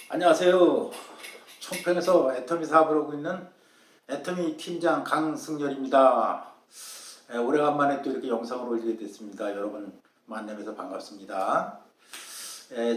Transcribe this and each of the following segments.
안녕하세요. 총평에서 애터미 사업을 하고 있는 애터미 팀장 강승열입니다. 오래간만에 또 이렇게 영상을 올리게 됐습니다. 여러분 만나면서 반갑습니다.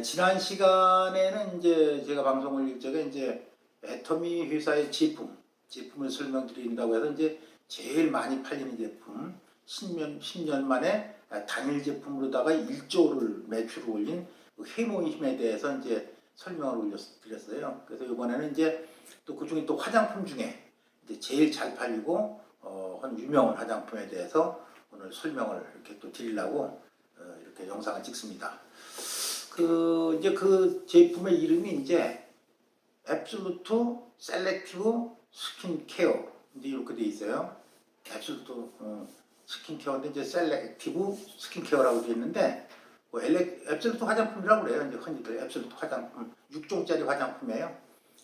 지난 시간에는 이제 제가 방송을 올릴 적에 이제 애터미 회사의 제품을 설명드린다고 해서 이제 제일 많이 팔리는 제품 10년 만에 단일 제품으로다가 1조를 매출을 올린 그 해모힘에 대해서 이제 설명을 드렸어요. 그래서 이번에는 이제 또 그중에 또 화장품 중에 이제 제일 잘 팔리고 한 유명한 화장품에 대해서 오늘 설명을 이렇게 또 드리려고 이렇게 영상을 찍습니다. 이제 그 제품의 이름이 이제 앱솔루트 셀렉티브 스킨케어 이제 이렇게 돼 있어요. 앱솔루트 스킨케어인데 이제 셀렉티브 스킨케어라고 되어 있는데 뭐 앱솔루트 화장품이라고 그래요. 이제 흔히들 앱솔루트 화장품 6종짜리 화장품이에요.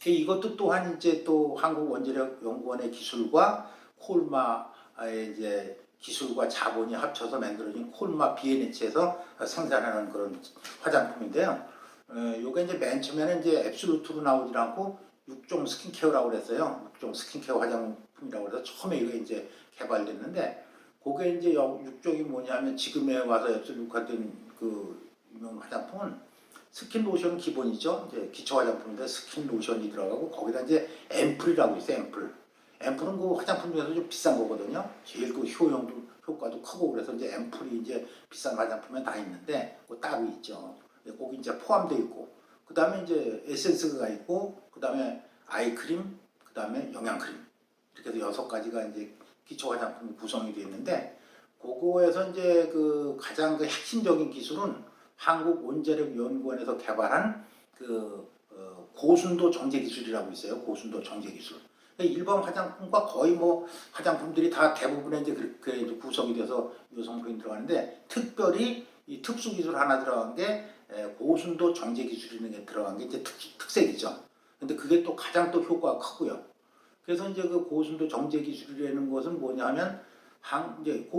이것도 또한 이제 또 한국원자력연구원의 기술과 콜마의 이제 기술과 자본이 합쳐서 만들어진 콜마 BNH에서 생산하는 그런 화장품인데요. 요게 이제 맨 처음에는 이제 앱솔루트로 나오질 않고 6종 스킨케어라고 그랬어요. 6종 스킨케어 화장품이라고 해서 처음에 이게 이제 개발됐는데 그게 이제 6종이 뭐냐면 지금에 와서 앱솔루트가 된 그 유명 화장품은 스킨 로션 기본이죠. 이제 기초 화장품인데 스킨 로션이 들어가고 거기다 이제 앰플이라고 있어요. 앰플은 그 화장품 중에서 좀 비싼 거거든요. 제일 그 효과도 크고 그래서 이제 앰플이 이제 비싼 화장품에 다 있는데 그 따로 있죠. 거기 이제 포함되어 있고 그 다음에 이제 에센스가 있고 그 다음에 아이크림 그 다음에 영양크림 이렇게 해서 6가지가 이제 기초 화장품이 구성이 되어 있는데 그거에서 이제 그 가장 그 핵심적인 기술은 한국원자력연구원에서 개발한 그 고순도 정제 기술이라고 있어요. 고순도 정제 기술. 일반 화장품과 거의 뭐 화장품들이 다 대부분의 이제 그렇게 이제 구성이 돼서 이 성분이 들어가는데 특별히 이 특수 기술 하나 들어간 게 고순도 정제 기술이라는 게 들어간 게 이제 특색이죠. 근데 그게 또 가장 또 효과가 크고요. 그래서 이제 그 고순도 정제 기술이라는 것은 뭐냐면 이제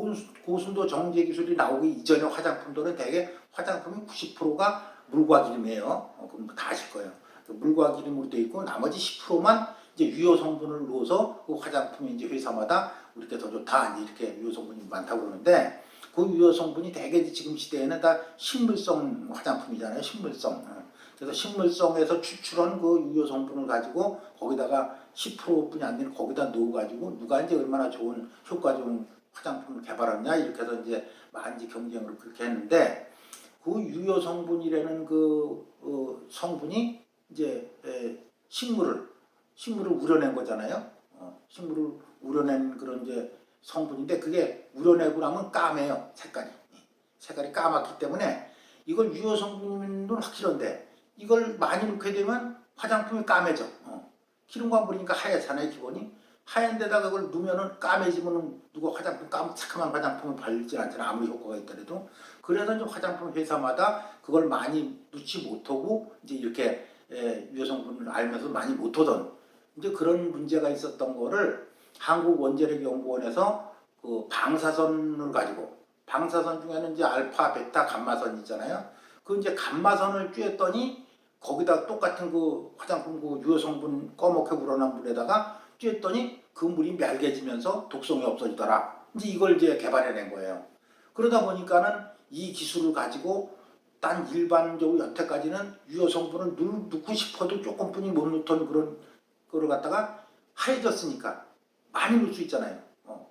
고순도 정제 기술이 나오기 이전의 화장품들은 대개 화장품이 90%가 물과 기름이에요. 그럼 다 아실 거예요. 물과 기름으로 되어 있고 나머지 10%만 이제 유효 성분을 넣어서 그 화장품이 이제 회사마다 우리께 더 좋다 이렇게 유효 성분이 많다고 그러는데 그 유효 성분이 대개 지금 시대에는 다 식물성 화장품이잖아요. 식물성. 그래서 식물성에서 추출한 그 유효 성분을 가지고 거기다가 10%뿐이 안 되는 거기다 넣어가지고 누가 이제 얼마나 좋은 효과 좋은 화장품을 개발하냐 이렇게 해서 이제 많이 경쟁을 그렇게 했는데 그 유효 성분이라는 그 성분이 이제 식물을 우려낸 거잖아요. 식물을 우려낸 그런 이제 성분인데 그게 우려내고 나면 까매요. 색깔이 까맣기 때문에 이걸 유효 성분은 확실한데 이걸 많이 넣게 되면 화장품이 까매져. 기름과 물이니까 하얗잖아요. 기본이. 하얀 데다가 그걸 넣으면은 까매지면은 누가 새카만 화장품을 바르지 않잖아. 아무리 효과가 있더라도. 그래서 이제 화장품 회사마다 그걸 많이 넣지 못하고 이제 이렇게 유효 성분을 알면서 많이 못하던 이제 그런 문제가 있었던 거를 한국원자력연구원에서 그 방사선을 가지고 방사선 중에는 이제 알파, 베타, 감마선 있잖아요. 그 이제 감마선을 쬐었더니 거기다 똑같은 그 화장품 그 유효 성분 꺼멓게 우러난 물에다가 쬐었더니 그 물이 맑아지면서 독성이 없어지더라. 이제 이걸 이제 개발해낸 거예요. 그러다 보니까는 이 기술을 가지고 딴 일반적으로 여태까지는 유효 성분을 넣고 싶어도 조금뿐이 못 넣던 그런 거를 갖다가 하얘졌으니까 많이 넣을 수 있잖아요.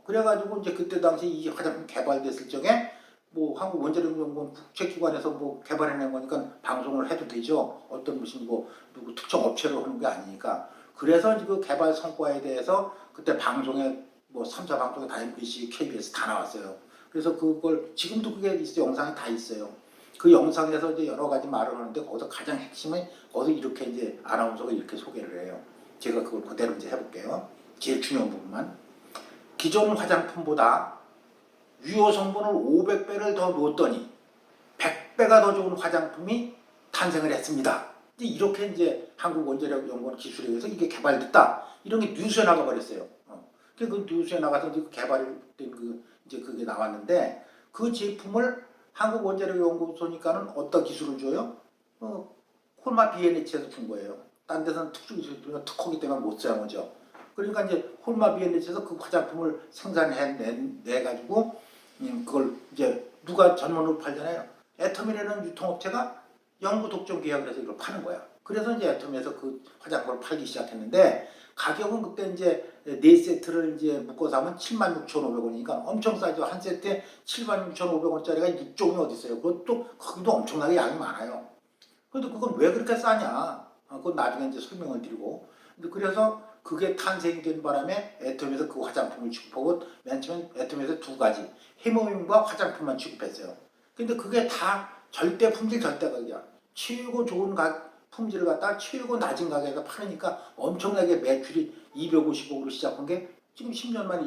그래가지고 이제 그때 당시 이 화장품 개발됐을 적에 뭐 한국원자력연구원 국책기관에서 뭐 개발해낸 거니까 방송을 해도 되죠. 어떤 무슨 뭐 누구 특정 업체로 하는 게 아니니까. 그래서 그 개발 성과에 대해서 그때 방송에 뭐 3사 방송에 다 MBC, KBS 다 나왔어요. 그래서 그걸 지금도 그게 있어요. 영상이 다 있어요. 그 영상에서 이제 여러 가지 말을 하는데 거기서 가장 핵심은 거기서 이렇게 이제 아나운서가 이렇게 소개를 해요. 제가 그걸 그대로 이제 해볼게요. 제일 중요한 부분만. 기존 화장품보다 유효 성분을 500배를 더 넣었더니 100배가 더 좋은 화장품이 탄생을 했습니다. 이렇게 이제 한국원자력연구원 기술에 의해서 이게 개발됐다. 이런 게 뉴스에 나가버렸어요. 그 뉴스에 나가서 이제 개발된 이제 그게 나왔는데 그 제품을 한국원자력연구소니까는 어떤 기술을 줘요? 홀마 BNH에서 준 거예요. 딴 데서는 특허기 때문에 못 써요, 뭐죠. 그러니까 이제 홀마 BNH에서 그 화장품을 생산해 가지고 그걸 이제 누가 전문으로 팔잖아요. 애터미라는 유통업체가 영구 독점 계약을 해서 이걸 파는 거야. 그래서 이제 애터미에서 그 화장품을 팔기 시작했는데 가격은 그때 이제 4세트를 이제 묶어서 하면 76,500원이니까 엄청 싸죠. 한 세트에 76,500원짜리가 6종이 어디 있어요. 그것도 거기도 엄청나게 양이 많아요. 그런데 그건 왜 그렇게 싸냐? 그건 나중에 이제 설명을 드리고. 근데 그래서 그게 탄생이 된 바람에 애터미에서 그 화장품을 취급하고 맨 처음엔 애터미에서 두 가지 해모임과 화장품만 취급했어요. 근데 그게 다 절대 품질 절대 가격이야. 최고 좋은 품질을 갖다 최고 낮은 가격에 팔으니까 엄청나게 매출이 250억으로 시작한 게 지금 10년 만에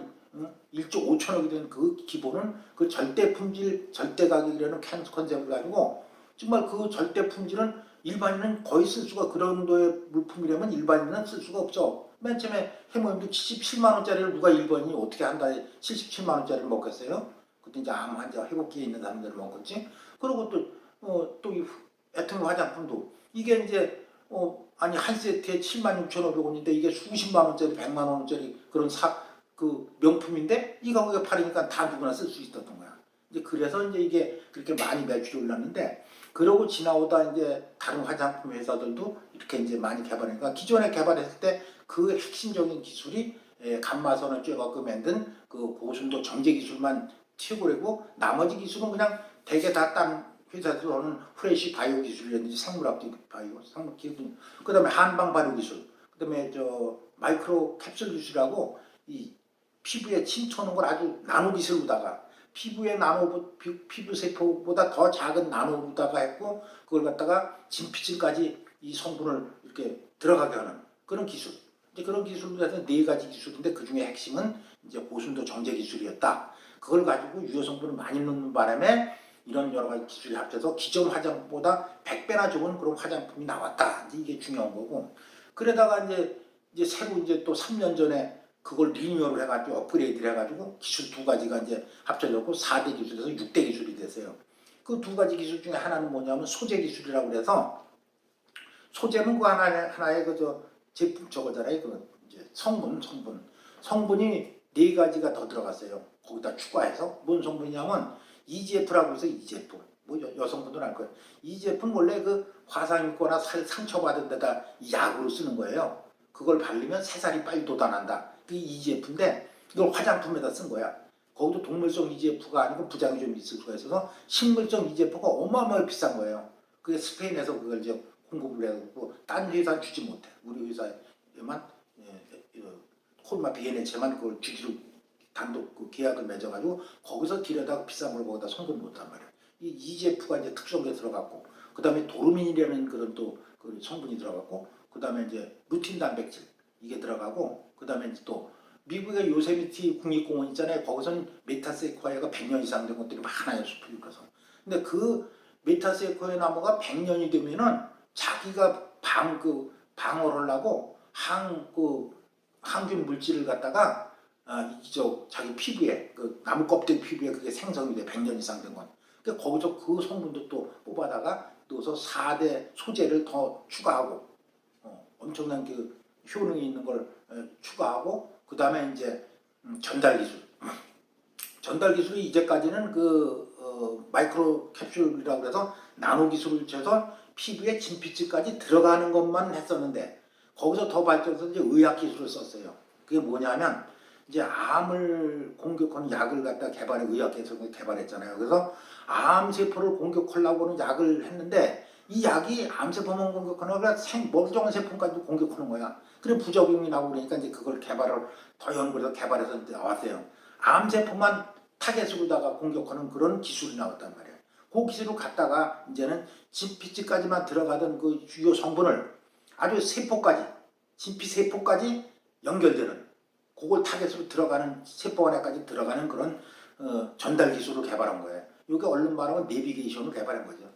1조 5천억이 된 그 기본은 그 절대 품질 절대 가격이라는 컨셉을 가지고 정말 그 절대 품질은 일반인은 거의 쓸 수가 그런 정도의 물품이라면 일반인은 쓸 수가 없죠. 맨 처음에 해모임도 77만 원짜리를 누가 일반인이 어떻게 한 달에 77만 원짜리를 먹겠어요? 그때 이제 암 환자 회복기에 있는 사람들을 먹었지. 그리고 또 이 애터미 화장품도 이게 이제 아니 한 세트에 76,500원인데 이게 수십만 원짜리 100만 원짜리 그런 그 명품인데 이 가격에 팔으니까 다 누구나 쓸 수 있었던 거야. 이제 그래서 이제 이게 그렇게 많이 매출이 올랐는데 그러고 지나오다 이제 다른 화장품 회사들도 이렇게 이제 많이 개발하니까 기존에 개발했을 때 그 핵심적인 기술이 감마선을 쬐갖고 만든 그 고순도 정제 기술만 최고라고 나머지 기술은 그냥 대개 다 딴 회사에서 하는 프레시 바이오 기술이라든지 생물학적 바이오, 생물기술, 그 다음에 한방 발효 기술, 그 다음에 마이크로 캡슐 기술이라고 이 피부에 침투하는 걸 아주 나노 기술로다가 피부의 피부 세포보다 더 작은 나노로다가 했고 그걸 갖다가 진피층까지 이 성분을 이렇게 들어가게 하는 그런 기술. 이제 그런 기술로 해서 4가지 기술인데 그 중에 핵심은 이제 고순도 정제 기술이었다. 그걸 가지고 유효 성분을 많이 넣는 바람에 이런 여러 가지 기술이 합쳐서 기존 화장품보다 100배나 좋은 그런 화장품이 나왔다. 이제 이게 중요한 거고. 그러다가 이제 새로 이제 또 3년 전에 그걸 리뉴얼을 해가지고 업그레이드를 해가지고 기술 2가지가 이제 합쳐졌고 4대 기술에서 6대 기술이 됐어요. 그 2가지 기술 중에 하나는 뭐냐면 소재 기술이라고 그래서 소재는 그 하나의 제품 저거잖아요. 그 이제 성분이 4가지가 더 들어갔어요. 거기다 추가해서 뭔 성분이냐면 EGF라고 해서 EGF. 뭐 여성분들은 알 거예요. EGF는 원래 그 화상 입거나 상처받은 데다 약으로 쓰는 거예요. 그걸 바르면 새살이 빨리 돋아난다. 그게 EGF인데 이걸 화장품에다 쓴 거야. 거기도 동물성 EGF가 아니고 부작용이 좀 있을 수가 있어서 식물성 EGF가 어마어마하게 비싼 거예요. 그게 스페인에서 그걸 이제 공급을 해가지고 딴 회사는 주지 못해. 우리 회사에만 홀마 BNH에만 그걸 주기로 단독 그 계약을 맺어가지고 거기서 길에다가 비싼 걸 거기다 성분 못한 말이야. 이 EGF가 이제 특성에 들어갔고 그 다음에 도르민이라는 그런 또 그 성분이 들어갔고 그 다음에 이제 루틴 단백질 이게 들어가고 그 다음에 또 미국의 요세미티 국립공원 있잖아요. 거기서는 메타세콰이어가 100년 이상 된 것들이 많아요. 숲을 이뤄서. 근데 그 메타세콰이어 나무가 100년이 되면은 자기가 방어를 하려고 항균 물질을 갖다가 자기 피부에 그 나무 껍데기 피부에 그게 생성이 돼 100년 이상 된 건. 그러니까 거기서 그 성분도 또 뽑아다가 넣어서 4대 소재를 더 추가하고 엄청난 그 효능이 있는 걸 추가하고 그 다음에 이제 전달 기술. 전달 기술이 이제까지는 마이크로 캡슐이라고 해서 나노 기술을 쳐서 피부에 진피층까지 들어가는 것만 했었는데 거기서 더 발전해서 이제 의학 기술을 썼어요. 그게 뭐냐면 이제 암을 공격하는 약을 갖다 의학 기술을 개발했잖아요. 그래서 암 세포를 공격하려고 하는 약을 했는데 이 약이 암 세포만 공격하는 거라 멀쩡한 세포까지도 공격하는 거야. 그래 부작용이 나오고 그러니까 이제 그걸 더 연구해서 개발해서 나왔어요. 암 세포만 타겟으로다가 공격하는 그런 기술이 나왔단 말이에요. 그 기술을 갖다가 이제는 진피층까지만 들어가던 그 주요 성분을 아주 진피 세포까지 연결되는 그걸 타겟으로 들어가는 세포 안에까지 들어가는 그런 전달 기술을 개발한 거예요. 이게 얼른 말하면 내비게이션을 개발한 거죠.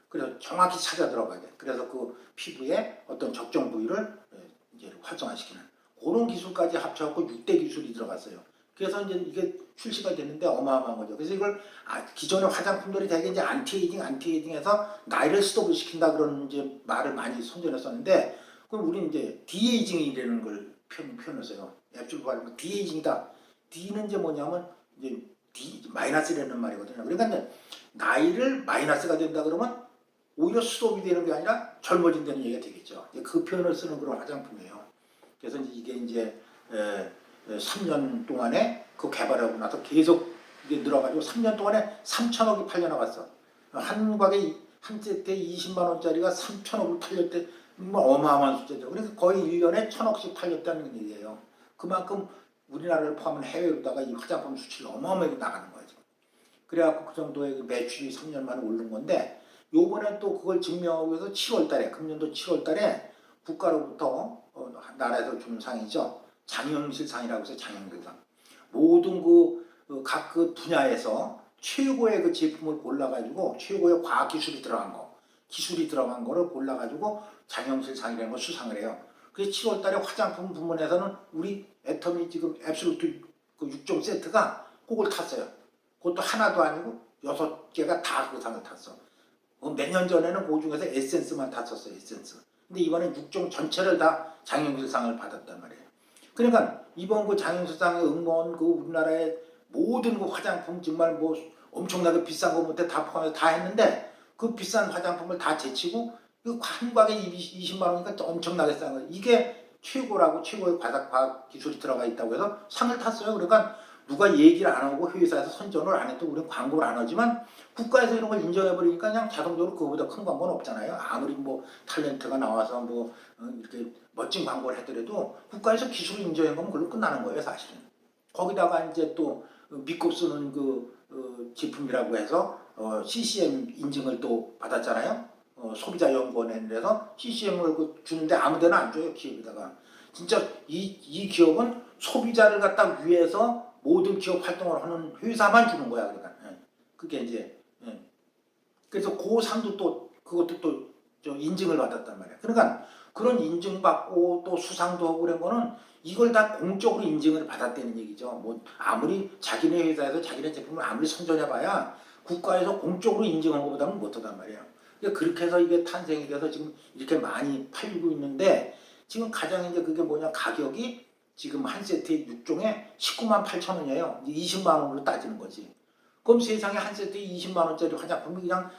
그래서 정확히 찾아 들어가야 돼. 그래서 그 피부에 어떤 적정 부위를 이제 활성화시키는 그런 기술까지 합쳐갖고 6대 기술이 들어갔어요. 그래서 이제 이게 출시가 됐는데 어마어마한 거죠. 그래서 이걸 기존의 화장품들이 되게 이제 안티에이징해서 나이를 스톱을 시킨다 그런 이제 말을 많이 선전했었는데, 그럼 우리는 이제 디에이징이라는 걸 표현했어요. 앱줄 발음 디에이징이다. D는 이제 뭐냐면 이제 마이너스라는 말이거든요. 그러니까 이제 나이를 마이너스가 된다 그러면 오히려 스톱이 되는 게 아니라 젊어진다는 얘기가 되겠죠. 그 표현을 쓰는 그런 화장품이에요. 그래서 이게 이제 3년 동안에 그 개발하고 나서 계속 이게 늘어가지고 3년 동안에 3천억이 팔려나갔어. 한 가게 한 세트에 20만 원짜리가 3천억을 팔렸대. 뭐 어마어마한 숫자죠. 그래서 거의 1년에 1,000억씩 팔렸다는 얘기예요. 그만큼 우리나라를 포함한 해외로다가 이 화장품 수출이 어마어마하게 나가는 거죠. 그래갖고 그 정도의 매출이 3년 만에 오른 건데, 요번에 또 그걸 증명하기 위해서 7월달에, 금년도 7월달에 국가로부터 나라에서 주는 상이죠. 장영실상이라고 해서 장영실상. 모든 각 그 분야에서 최고의 그 제품을 골라가지고 최고의 과학기술이 들어간 거, 기술이 들어간 거를 골라가지고 장영실상이라는 걸 수상을 해요. 그래서 7월달에 화장품 부문에서는 우리 애터미 지금 앱솔루트 그 6종 세트가 그걸 탔어요. 그것도 하나도 아니고 6개가 다 그 상을 탔어. 몇 년 전에는 그 중에서 에센스만 탔었어요. 에센스. 근데 이번엔 6종 전체를 다 장영실상을 받았단 말이에요. 그러니까 이번 그 장영실상에 응모한 그 우리나라의 모든 그 화장품 정말 뭐 엄청나게 비싼 거 못해 다 포함해서 다 했는데, 그 비싼 화장품을 다 제치고 한 과에 20만 원이니까 엄청나게 싼 거예요. 이게 최고라고, 최고의 과학 기술이 들어가 있다고 해서 상을 탔어요. 그러니까 누가 얘기를 안 하고 회사에서 선전을 안 해도 우리는 광고를 안 하지만 국가에서 이런 걸 인정해버리니까 그냥 자동적으로 그거보다 큰 광고는 없잖아요. 아무리 뭐 탤런트가 나와서 뭐 이렇게 멋진 광고를 하더라도 국가에서 기술을 인정해보면 그걸로 끝나는 거예요, 사실은. 거기다가 이제 또 믿고 쓰는 제품이라고 해서 CCM 인증을 또 받았잖아요. 소비자연구원에서 CCM을 주는데 아무데나 안 줘요, 기업에다가. 진짜 이 기업은 소비자를 갖다 위해서 모든 기업 활동을 하는 회사만 주는 거야. 그러니까 그게 이제 그래서 그 상도 또 그것도 또 인증을 받았단 말이야. 그러니까 그런 인증받고 또 수상도 하고 그런 거는 이걸 다 공적으로 인증을 받았다는 얘기죠. 뭐 아무리 자기네 회사에서 자기네 제품을 아무리 선전해봐야 국가에서 공적으로 인증한 것보다는 못하단 말이에요. 그러니까 그렇게 해서 이게 탄생이 돼서 지금 이렇게 많이 팔리고 있는데, 지금 가장 이제 그게 뭐냐, 가격이 지금 한 세트에 6종에 19만 8천 원이에요. 20만 원으로 따지는 거지. 그럼 세상에 한 세트에 20만 원짜리 화장품이 그냥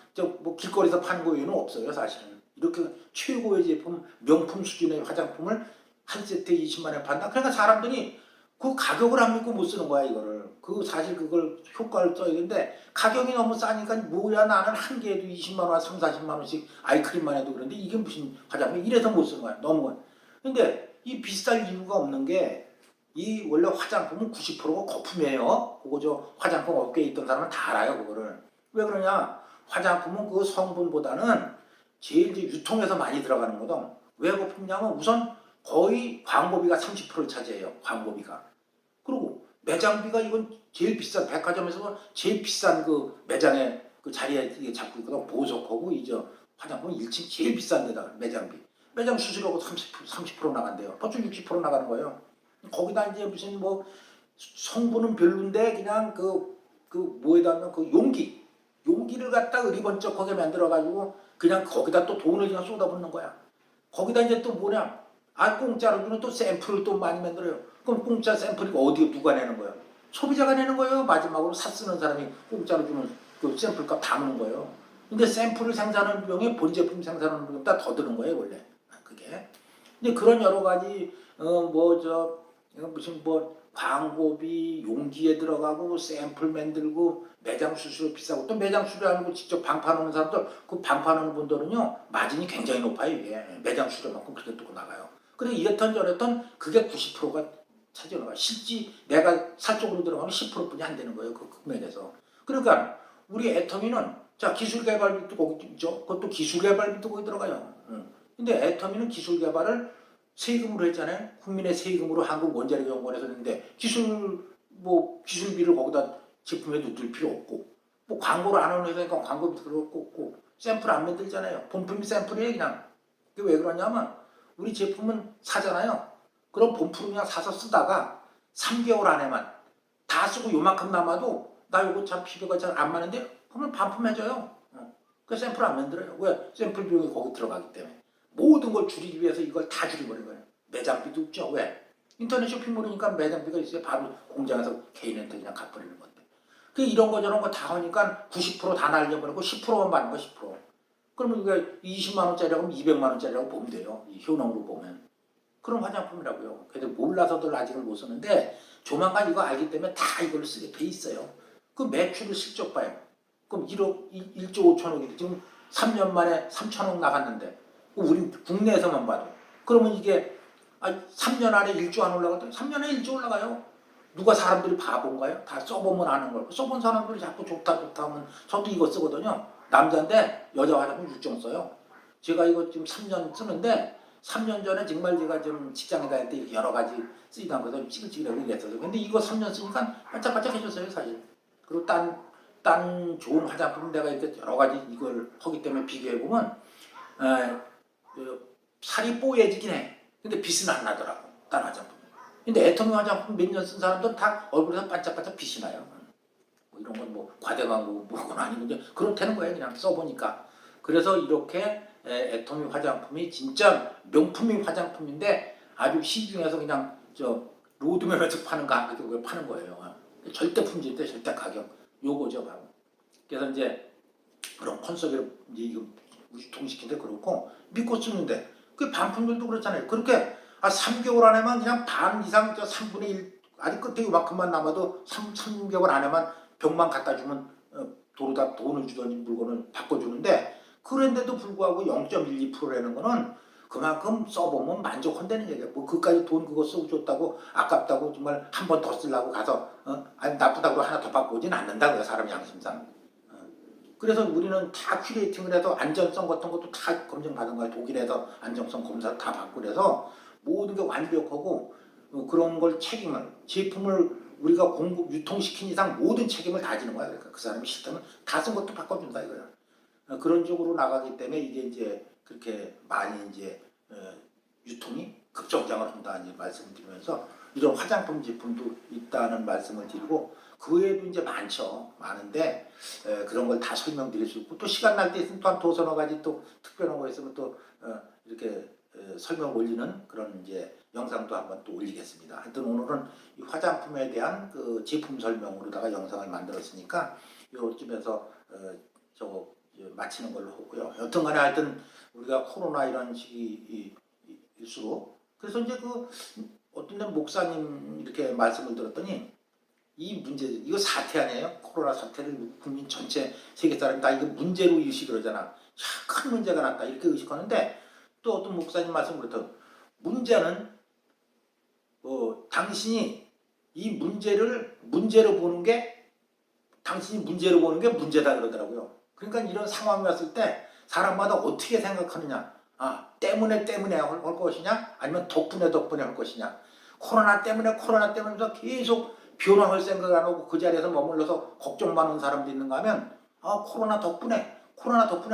뭐 길거리에서 파는 거 외에는 없어요, 사실은. 이렇게 최고의 제품, 명품 수준의 화장품을 한 세트에 20만 원에 판다. 그러니까 사람들이 그 가격을 안 믿고 못 쓰는 거야, 이거를. 사실 그걸 효과를 써야 되는데 가격이 너무 싸니까 뭐야, 나는 한 개에도 20만 원, 3, 40만 원씩 아이크림만 해도 그런데 이게 무슨 화장품, 이래서 못 쓰는 거야. 너무. 근데 이 비쌀 이유가 없는 게, 이 원래 화장품은 90%가 거품이에요. 그거 화장품 업계에 있던 사람은 다 알아요, 그거를. 왜 그러냐? 화장품은 그 성분보다는 제일 이제 유통에서 많이 들어가는 거든. 왜 거품이냐면 우선 거의 광고비가 30%를 차지해요. 광고비가. 그리고 매장비가 이건 제일 비싼, 백화점에서 제일 비싼 그 매장에 그 자리에 잡고 있거든. 보석하고 이제 화장품 1층 제일 비싼 데다가 매장비. 매장 수수료가 30% 나간대요. 벌써 60% 나가는 거예요. 거기다 이제 무슨 뭐 성분은 별론데 그냥 뭐에다 하면 용기를 갖다 으리번쩍하게 만들어가지고 그냥 거기다 또 돈을 그냥 쏟아붓는 거야. 거기다 이제 또 뭐냐, 공짜로 주는 또 샘플을 또 많이 만들어요. 그럼 공짜 샘플이 어디 누가 내는 거예요? 소비자가 내는 거예요. 마지막으로 쓰는 사람이 공짜로 주는 그 샘플값 다 넣는 거예요. 근데 샘플을 생산하는 비용이 본 제품 생산하는 비용보다 더 드는 거예요, 원래. 그게. 근데 그런 여러 가지 무슨 광고비, 용기에 들어가고 샘플 만들고 매장 수수료 비싸고, 또 매장 수수료 아니고 직접 방판하는 사람들, 그 방판하는 분들은요 마진이 굉장히 높아요. 이게 매장 수수료만큼 그렇게 또 나가요. 그래서 이랬던 저랬던 그게 90%가 차지하는 거야. 실제 내가 살 쪽으로 들어가면 10%뿐이 안 되는 거예요, 그 금액에서. 그러니까 우리 애터미는 자, 기술 개발비도 거기 있죠. 그것도 기술 개발비도 거기 들어가요. 근데 애터미는 기술 개발을 세금으로 했잖아요. 국민의 세금으로 한국원자력연구원에서 했는데 기술비를 거기다 제품에 넣을 필요 없고, 뭐 광고를 안 하는 회사니까 광고비 들어올 거 없고, 샘플 안 만들잖아요. 본품이 샘플이에요, 그냥. 그게 왜 그러냐면 우리 제품은 사잖아요. 그럼 본품을 그냥 사서 쓰다가 3개월 안에만 다 쓰고 요만큼 남아도 나 이거 참 피부가 잘 안 맞는데 그러면 반품해줘요. 그 샘플 안 만들어요. 왜? 샘플 비용이 거기 들어가기 때문에. 모든 걸 줄이기 위해서 이걸 다 줄여버린 거예요. 매장비도 없죠. 왜? 인터넷 쇼핑몰이니까 매장비가 있어요. 바로 공장에서 개인한테 그냥 갚아버리는 건데. 그 이런 거 저런 거 다 하니까 90%다 날려버리고 10%만 받는 거 10%. 그러면 이게 20만 원짜리라고 하면 200만 원짜리라고 보면 돼요. 이 효능으로 보면. 그런 화장품이라고요. 그래도 몰라서들 아직은 못 쓰는데 조만간 이거 알기 때문에 다 이걸 쓰게 돼 있어요. 그 매출을 실적 봐요. 그럼 1조 5천억이 지금 3년 만에 3천억 나갔는데 우리 국내에서만 봐도 그러면 이게 3년 안에 1조 안 올라가도 3년 안에 1조 올라가요. 누가 사람들이 바본가요? 다 써보면 아는 걸. 써본 사람들이 자꾸 좋다 좋다 하면 저도 이거 쓰거든요. 남자인데 여자 화장품 육종 써요. 제가 이거 지금 3년 쓰는데 3년 전에 정말 제가 좀 직장에 다닐 때 여러 가지 쓰이던 것을 찌글찌글하고 이랬어요. 근데 이거 3년 쓰니까 반짝반짝해졌어요 사실. 그리고 딴 좋은 화장품 내가 이렇게 여러 가지 이걸 하기 때문에 비교해보면 살이 뽀얘지긴 해. 근데 빛은 안 나더라고. 딴 화장품. 근데 애터미 화장품 몇 년 쓴 사람들은 다 얼굴에서 반짝반짝 빛이 나요. 뭐 이런 건 뭐 과대광 뭐건 아니고 그렇다는 거예요. 그냥 써보니까. 그래서 이렇게 애터미 화장품이 진짜 명품인 화장품인데 아주 시중에서 그냥 저 로드맵에서 파는 가격을 파는 거예요. 절대 품질대 절대 가격 요거죠 바로. 그래서 이제 그런 컨셉을 이제 이거 유통시키는데 그렇고 믿고 쓰는데 그 반품들도 그렇잖아요. 그렇게 3개월 안에만 그냥 반 이상 3분의 1 아직 끝에 이만큼만 남아도 3개월 안에만 병만 갖다 주면 도로다 돈을 주든지 물건을 바꿔주는데 그런데도 불구하고 0.12%라는 거는 그만큼 써보면 만족한다는 얘기야. 뭐 그까지 돈 그거 쓰고 줬다고 아깝다고 정말 한 번 더 쓰려고 가서 아니 나쁘다고 하나 더 바꾸진 않는다고요. 사람 양심상. 그래서 우리는 다 큐레이팅을 해서 안전성 같은 것도 다 검증받은 거야. 독일에서 안전성 검사 다 받고 그래서 모든 게 완벽하고 그런 걸 책임을 제품을 우리가 유통시킨 이상 모든 책임을 다 지는 거야. 그러니까 그 사람이 싫다면 다 쓴 것도 바꿔준다 이거야. 그런 쪽으로 나가기 때문에 이게 이제 그렇게 많이 이제 유통이 급성장을 한다 이제 말씀을 드리면서 이런 화장품 제품도 있다는 말씀을 드리고 그 외에도 이제 많은데 그런 걸 다 설명드릴 수 있고 또 시간 날 때 있으면 또 한 도서너 가지 또 특별한 거 있으면 또 이렇게 설명 올리는 그런 이제 영상도 한번 또 올리겠습니다. 하여튼 오늘은 이 화장품에 대한 그 제품 설명으로다가 영상을 만들었으니까 요쯤에서 마치는 걸로 하고요. 여튼간에 하여튼 우리가 코로나 이런 시기일수록 그래서 이제 그 어떤 데 목사님 이렇게 말씀을 들었더니 이 문제 이거 사태 아니에요? 코로나 사태를 국민 전체 세계 사람이 다 이거 문제로 의식을 하잖아. 야, 큰 문제가 났다 이렇게 의식하는데 또 어떤 목사님 말씀을 들었던 문제는 당신이 이 문제로 보는 게 당신이 문제로 보는 게 문제다 그러더라고요. 그러니까 이런 상황이 왔을 때 사람마다 어떻게 생각하느냐. 때문에 할 것이냐 아니면 덕분에 할 것이냐. 코로나 때문에 해서 계속 변화할 생각 안 하고 그 자리에서 머물러서 걱정만 하는 사람도 있는가 하면 코로나 덕분에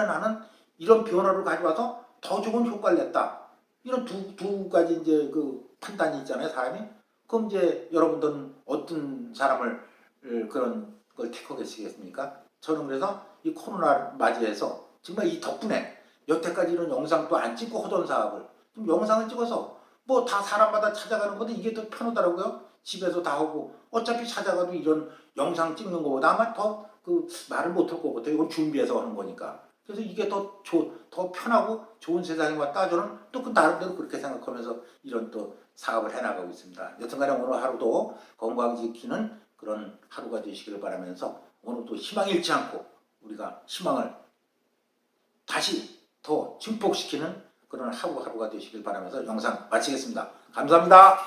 나는 이런 변화를 가져와서 더 좋은 효과를 냈다. 이런 두 가지 이제 그 판단이 있잖아요, 사람이. 그럼 이제 여러분들은 어떤 사람을 그런 걸 택하겠습니까? 저는 그래서 이 코로나를 맞이해서 정말 이 덕분에 여태까지 이런 영상도 안 찍고 하던 사업을 좀 영상을 찍어서 뭐 다 사람마다 찾아가는 것도 이게 더 편하더라고요. 집에서 다 하고 어차피 찾아가도 이런 영상 찍는 것보다 아마 더 그 말을 못할 것 같아요. 이건 준비해서 하는 거니까. 그래서 이게 더 편하고 좋은 세상이 왔다. 저는 또 그 나름대로 그렇게 생각하면서 이런 또 사업을 해나가고 있습니다. 여튼간에 오늘 하루도 건강 지키는 그런 하루가 되시기를 바라면서 오늘도 희망 잃지 않고 우리가 희망을 다시 더 증폭시키는 그런 하루가 되시길 바라면서 영상 마치겠습니다. 감사합니다.